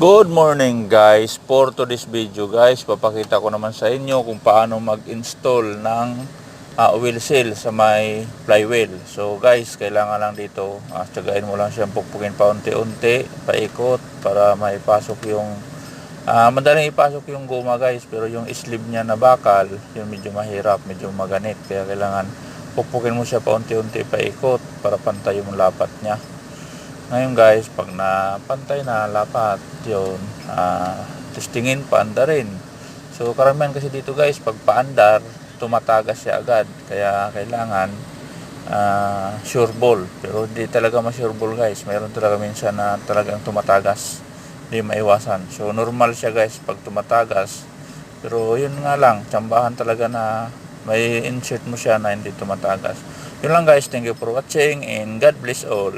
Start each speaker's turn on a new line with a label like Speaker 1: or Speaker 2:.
Speaker 1: Good morning guys. For today's video guys, papakita ko naman sa inyo kung paano mag-install ng oil seal sa may flywheel. So guys, kailangan lang dito, tsagain mo lang siyang pukpukin pa unti-unti, paikot para maipasok yung madaling ipasok yung goma guys, pero yung sleeve niya na bakal, yung medyo mahirap, medyo maganit, kaya kailangan pukpukin mo siya pa unti-unti, paikot para pantay yung lapat niya. Ngayon guys, pag napantay na lapat yun, testingin, paandarin. So karamihan kasi dito guys, pag paandar, tumatagas siya agad. Kaya kailangan sure ball. Pero hindi talaga ma-sure ball guys. Mayroon talaga minsan na talagang tumatagas. Hindi maiwasan. So normal siya guys pag tumatagas. Pero yun nga lang, tsambahan talaga na may insert mo siya na hindi tumatagas. Yun lang guys, thank you for watching and God bless all.